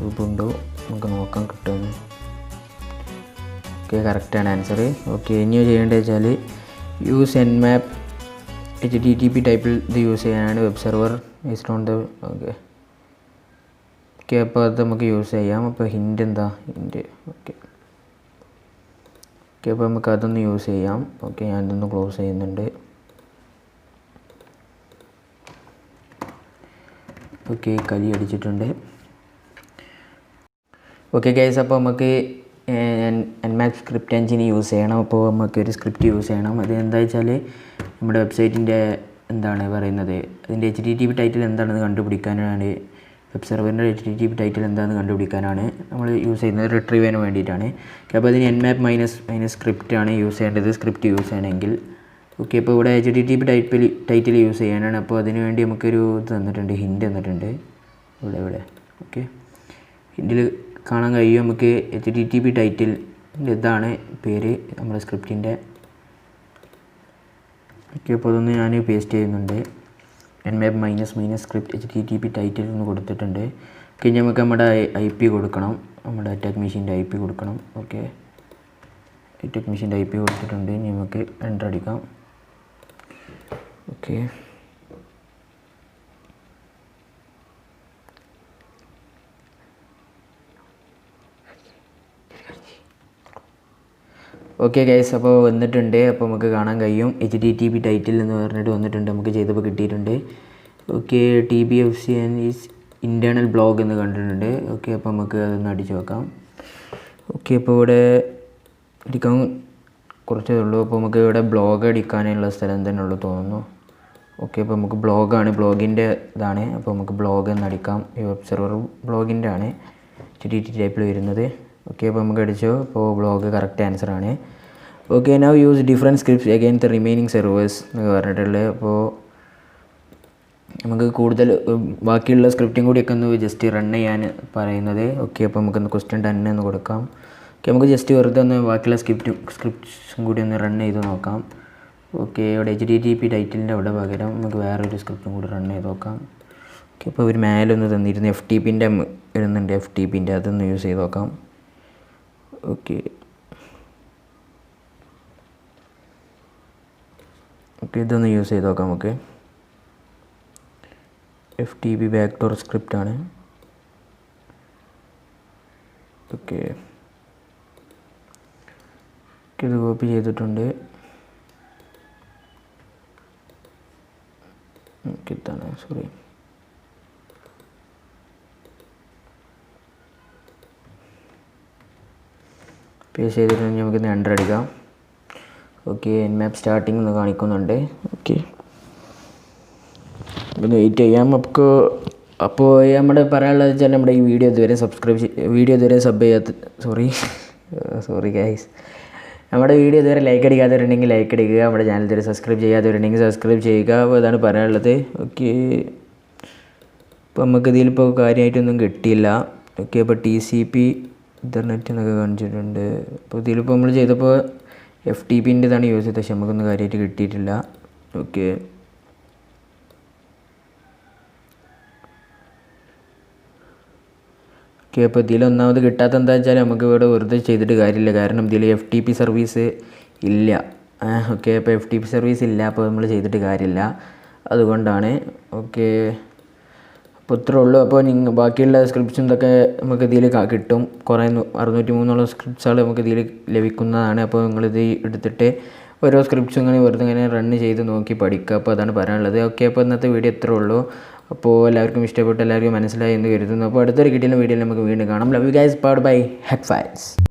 ഉബുണ്ടു നമുക്ക് നോക്കാം കിട്ടുമെന്ന്. ഓക്കെ, കറക്റ്റാണ് ആൻസർ. ഓക്കെ, ഇനി ചെയ്യേണ്ടത് വെച്ചാൽ യൂസ് nmap HTTP ടൈപ്പിൽ ഇത് യൂസ് ചെയ്യാനാണ്. Web server based on the okay. അപ്പോൾ അത് നമുക്ക് യൂസ് ചെയ്യാം. അപ്പോൾ ഹിൻഡ് എന്താ ഹിൻഡ്. ഓക്കെ, അപ്പോൾ നമുക്ക് അതൊന്ന് യൂസ് ചെയ്യാം. ഓക്കെ, ഞാനിതൊന്ന് ക്ലോസ് ചെയ്യുന്നുണ്ട്. ഓക്കെ, കലി അടിച്ചിട്ടുണ്ട്. ഓക്കെ ഗൈസ്, അപ്പോൾ നമുക്ക് nmap സ്ക്രിപ്റ്റ് എഞ്ചിൻ യൂസ് ചെയ്യണം. അപ്പോൾ നമുക്ക് ഒരു സ്ക്രിപ്റ്റ് യൂസ് ചെയ്യണം. അത് എന്താ വെച്ചാൽ നമ്മുടെ വെബ്സൈറ്റിൻ്റെ എന്താണ് പറയുന്നത്, അതിൻ്റെ HTTP ടൈറ്റിൽ എന്താണെന്ന് കണ്ടുപിടിക്കാനാണ്. വെബ് സെർവറിൻ്റെ HTTP ടൈറ്റിൽ എന്താണെന്ന് കണ്ടുപിടിക്കാനാണ് നമ്മൾ യൂസ് ചെയ്യുന്നത്, റിട്രീവ് ചെയ്യാൻ വേണ്ടിയിട്ടാണ്. അപ്പോൾ അതിന് nmap - സ്ക്രിപ്റ്റ് ആണ് യൂസ് ചെയ്യേണ്ടത്, സ്ക്രിപ്റ്റ് യൂസ് ചെയ്യണമെങ്കിൽ. ഓക്കെ, അപ്പോൾ ഇവിടെ HTTP ടൈറ്റിൽ യൂസ് ചെയ്യാനാണ്. അപ്പോൾ അതിന് വേണ്ടി നമുക്കൊരു ഇത് തന്നിട്ടുണ്ട്, ഹിൻഡ് തന്നിട്ടുണ്ട് ഇവിടെ. ഓക്കെ, ഹിൻഡിൽ കാണാൻ കഴിയും നമുക്ക് HTTP ടൈറ്റിൽ ഇതാണ് പേര് നമ്മുടെ സ്ക്രിപ്റ്റിൻ്റെ. ഓക്കെ, അപ്പോൾ അതൊന്ന് ഞാൻ പേസ്റ്റ് ചെയ്യുന്നുണ്ട്. nmap - സ്ക്രിപ്റ്റ് HTTP ടൈറ്റിൽ എന്ന് കൊടുത്തിട്ടുണ്ട്. ഓക്കെ, നമുക്ക് നമ്മുടെ IP കൊടുക്കണം, നമ്മുടെ ടെക് മെഷീൻ്റെ IP കൊടുക്കണം. ഓക്കെ, ടെക് മെഷീൻ്റെ IP കൊടുത്തിട്ടുണ്ട്. ഇനി നമുക്ക് എൻ്റർ അടിക്കാം. ഓക്കെ, ഓക്കെ ഗൈസ്, അപ്പോൾ വന്നിട്ടുണ്ട്. അപ്പോൾ നമുക്ക് കാണാൻ കഴിയും HTTP ടൈറ്റിൽ എന്ന് പറഞ്ഞിട്ട് വന്നിട്ടുണ്ട്. നമുക്ക് ചെയ്തപ്പോൾ കിട്ടിയിട്ടുണ്ട്. Okay, TBFCN is internal blog എന്ന് കണ്ടിട്ടുണ്ട്. ഓക്കെ, അപ്പോൾ നമുക്ക് അതൊന്ന് അടിച്ച് നോക്കാം. ഓക്കെ, അപ്പോൾ ഇവിടെ അടിക്കാൻ കുറച്ചേ ഉള്ളൂ. അപ്പോൾ നമുക്ക് ഇവിടെ ബ്ലോഗ് അടിക്കാനുള്ള സ്ഥലം തന്നെ ഉള്ളൂ തോന്നുന്നു. ഓക്കെ, അപ്പോൾ നമുക്ക് ബ്ലോഗാണ്, ബ്ലോഗിൻ്റെ ഇതാണ്. അപ്പോൾ നമുക്ക് ബ്ലോഗ് എന്ന് അടിക്കാം. ഈ വെബ് സെർവർ ബ്ലോഗിൻ്റെ ആണ് HTTP ടൈപ്പിൽ വരുന്നത്. ഓക്കെ, അപ്പോൾ നമുക്ക് അടിച്ചു. അപ്പോൾ ബ്ലോഗ് കറക്റ്റ് ആൻസർ ആണ്. Okay, now use different scripts against the remaining servers എന്ന് പറഞ്ഞിട്ടുള്ളത്. അപ്പോൾ നമുക്ക് കൂടുതൽ ബാക്കിയുള്ള സ്ക്രിപ്റ്റും കൂടിയൊക്കെ ഒന്ന് ജസ്റ്റ് റൺ ചെയ്യാൻ പറയുന്നത്. ഓക്കെ, അപ്പോൾ നമുക്കൊന്ന് ക്വസ്റ്റ്യൻ 10 എന്ന് കൊടുക്കാം. ഓക്കെ, നമുക്ക് ജസ്റ്റ് വെറുതെ ഒന്ന് ബാക്കിയുള്ള സ്ക്രിപ്റ്റ്സും കൂടി ഒന്ന് റൺ ചെയ്ത് നോക്കാം. ഓക്കെ, ഇവിടെ HTTP ടൈറ്റിലിൻ്റെ അവിടെ പകരം നമുക്ക് വേറൊരു സ്ക്രിപ്റ്റും കൂടി റൺ ചെയ്ത് നോക്കാം. ഓക്കെ, അപ്പോൾ ഒരു മേലൊന്ന് തന്നിരുന്നു FTPൻ്റെ വരുന്നുണ്ട്, FTPൻ്റെ അതൊന്ന് യൂസ് ചെയ്ത് നോക്കാം. ഓക്കെ, ഇതൊന്ന് യൂസ് ചെയ്ത് നോക്കാം. നമുക്ക് FTP ബാക്ക്ഡോർ സ്ക്രിപ്റ്റ് ആണ്. ഓക്കെ, ഇത് കോപ്പി ചെയ്തിട്ടുണ്ട്. ഇതാണ് സോറി. പേസ്റ്റ് ചെയ്തിട്ടുണ്ടെങ്കിൽ നമുക്കിന്ന് എൻ്റർ അടിക്കാം. ഓക്കെ, മാപ്പ് സ്റ്റാർട്ടിങ് എന്ന് കാണിക്കുന്നുണ്ട്. ഓക്കെ, ഒന്ന് വെയിറ്റ് ചെയ്യാം. അപ്പോൾ നമ്മുടെ പറയാനുള്ളത് വെച്ചാൽ നമ്മുടെ ഈ വീഡിയോ ഇതുവരെ സബ് ചെയ്യാത്ത സോറി ഗൈസ്, നമ്മുടെ വീഡിയോ ഇതുവരെ ലൈക്ക് അടിക്കാത്തവരുണ്ടെങ്കിൽ ലൈക്ക് അടിക്കുക. നമ്മുടെ ചാനൽ ഇതുവരെ സബ്സ്ക്രൈബ് ചെയ്യാത്തവരുണ്ടെങ്കിൽ സബ്സ്ക്രൈബ് ചെയ്യുക. അപ്പോൾ അതാണ് പറയാനുള്ളത്. ഓക്കെ, ഇപ്പോൾ നമുക്ക് ഇതിലിപ്പോൾ കാര്യമായിട്ടൊന്നും കിട്ടിയില്ല. ഓക്കെ, അപ്പോൾ TCP ഇൻ്റർനെറ്റ് എന്നൊക്കെ കാണിച്ചിട്ടുണ്ട്. അപ്പോൾ ഇതിലിപ്പോൾ നമ്മൾ ചെയ്തപ്പോൾ FTPൻ്റെതാണ് യൂസ് ചെയ്തത്, പക്ഷെ നമുക്കൊന്നും കാര്യമായിട്ട് കിട്ടിയിട്ടില്ല. ഓക്കെ, അപ്പോൾ ഇതിലൊന്നാമത് കിട്ടാത്ത എന്താ വെച്ചാൽ നമുക്ക് ഇവിടെ വെറുതെ ചെയ്തിട്ട് കാര്യമില്ല. കാരണം ഇതിൽ FTP സർവീസ് ഇല്ല. ഓക്കെ, അപ്പോൾ FTP സർവീസ് ഇല്ല, അപ്പോൾ നമ്മൾ ചെയ്തിട്ട് കാര്യമില്ല, അതുകൊണ്ടാണ്. ഓക്കെ, അപ്പോൾ ഇത്രേ ഉള്ളൂ. അപ്പോൾ ബാക്കിയുള്ള സ്ക്രിപ്റ്റ്സും ഇതൊക്കെ നമുക്ക് ഇതിൽ കിട്ടും. കുറേ 603 സ്ക്രിപ്റ്റ്സുകൾ നമുക്ക് ഇതിൽ ലഭിക്കുന്നതാണ്. അപ്പോൾ നിങ്ങളിത് എടുത്തിട്ട് ഓരോ സ്ക്രിപ്റ്റ്സും ഇങ്ങനെ വെറുതെ ഇങ്ങനെ റൺ ചെയ്ത് നോക്കി പഠിക്കുക. അപ്പോൾ അതാണ് പറയാനുള്ളത്. ഓക്കെ, അപ്പോൾ ഇന്നത്തെ വീഡിയോ ഇത്രേ ഉള്ളൂ. അപ്പോൾ എല്ലാവർക്കും ഇഷ്ടപ്പെട്ടു, എല്ലാവർക്കും മനസ്സിലായി എന്ന് കരുതുന്നു. അപ്പോൾ അടുത്തൊരു കിട്ടിയ വീഡിയോയിൽ നമുക്ക് വീണ്ടും കാണാം. Love you guys, powered by hack files.